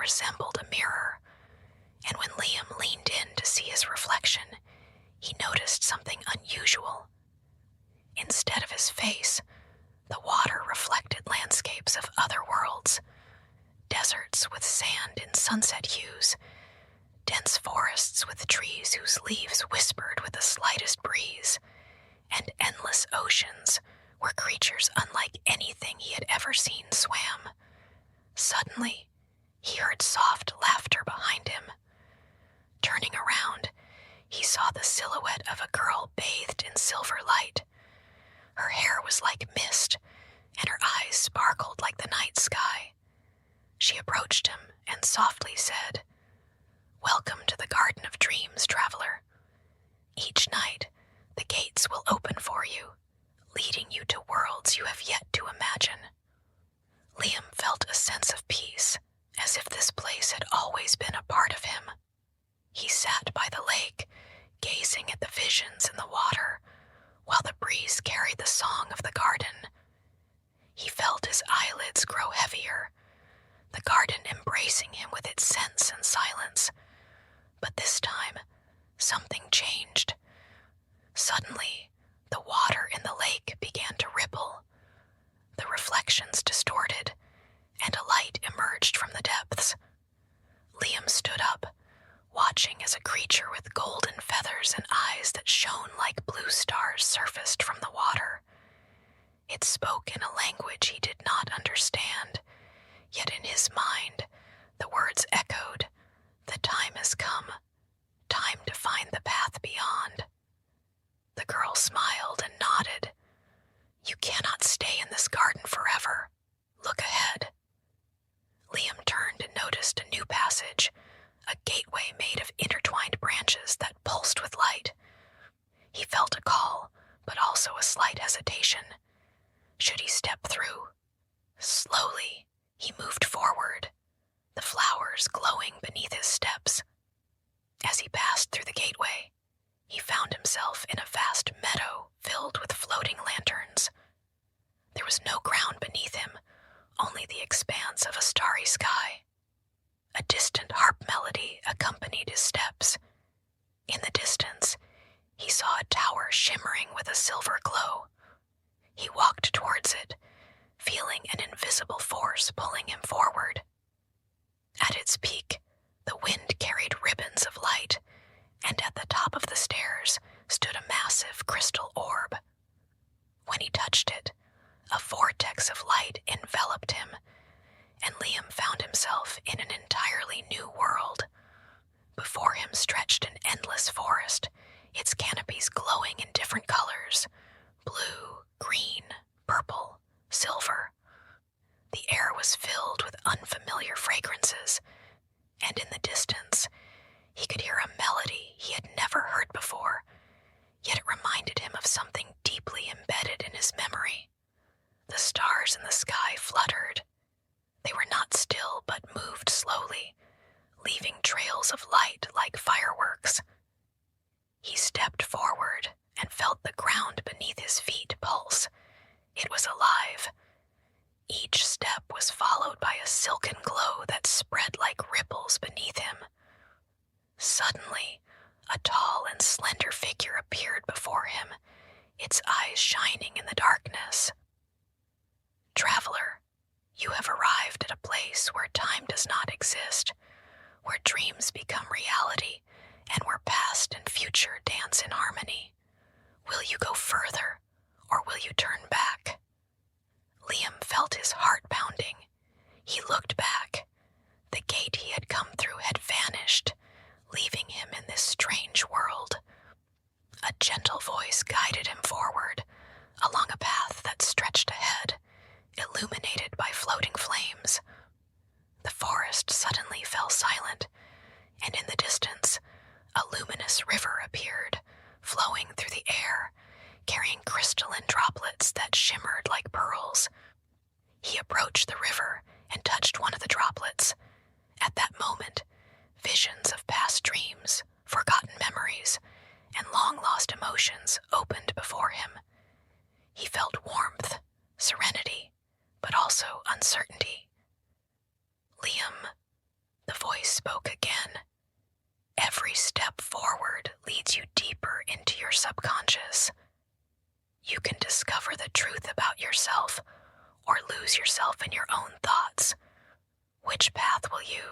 resembled a mirror, and when Liam leaned in to see his reflection, he noticed something unusual. Instead of his face, the water reflected landscapes of other worlds, deserts with sand in sunset hues, dense forests with trees whose leaves whispered with the slightest breeze, and endless oceans where creatures unlike anything he had ever seen swam. Suddenly, he heard soft laughter behind him. Turning around, he saw the silhouette of a girl bathed in silver light. Her hair was like mist, and her eyes sparkled like the night sky. She approached him and softly said, "Welcome to the Garden of Dreams, traveler. Each night, the gates will open for you, leading you to worlds you have yet to imagine." Liam felt a sense of peace, as if this place had always been a part of him. He sat by the lake, gazing at the visions in the water, while the breeze carried the song of the garden. He felt his eyelids grow heavier, the garden embracing him with its scents and silence. But this time, something changed. Suddenly, the water in the lake began to ripple. The reflections distorted, and a light emerged from the depths. Liam stood up, watching as a creature with golden feathers and eyes that shone like blue stars surfaced from the water. It spoke in a language he did not understand, yet in his mind, the words echoed, "The time has come, time to find the path beyond." The girl smiled and nodded. "You cannot stay in this garden forever. Look ahead." Liam turned and noticed a new passage, a gateway made of intertwined branches that pulsed with light. He felt a call, but also a slight hesitation. Should he step through? Slowly, he moved forward, the flowers glowing beneath his steps. As he passed through the gateway, he found himself in a vast meadow filled with floating lanterns. There was no ground beneath him, only the expanse of a starry sky. A distant harp melody accompanied his steps. In the distance, he saw a tower shimmering with a silver glow. He walked towards it, feeling an invisible force pulling him forward. At its peak, the wind carried ribbons of light, and at the top of the stairs stood a massive crystal orb. When he touched it, a vortex of light enveloped him, and Liam found himself in an entirely new world. Before him stretched an endless forest, its canopies glowing in different colors: blue, green, purple, silver. The air was filled with unfamiliar fragrances, and in the distance, he could hear a melody he had never heard before, yet it reminded him of something deeply embedded in his memory. The stars in the sky fluttered. They were not still, but moved slowly, leaving trails of light like fireworks. He stepped forward and felt the ground beneath his feet pulse. It was alive. Each step was followed by a silken glow that spread like ripples beneath him. Suddenly, a tall and slender figure appeared before him, its eyes shining in the darkness. "Traveler, you have arrived at a place where time does not exist, where dreams become reality, and where past and future dance in harmony. Will you go further, or will you turn back?" Liam felt his heart pounding. He looked back. The gate he had come through had vanished, leaving him in this strange world. A gentle voice guided him forward, along a path that stretched ahead, illuminated by floating flames. The forest suddenly fell silent, and in the distance, a luminous river appeared, flowing through the air, carrying crystalline droplets that shimmered like pearls. He approached the river and touched one of the droplets. At that moment, visions of past dreams, forgotten memories, and long-lost emotions opened before him. He felt warmth, serenity, but also uncertainty. "Liam, subconscious. You can discover the truth about yourself or lose yourself in your own thoughts. Which path will you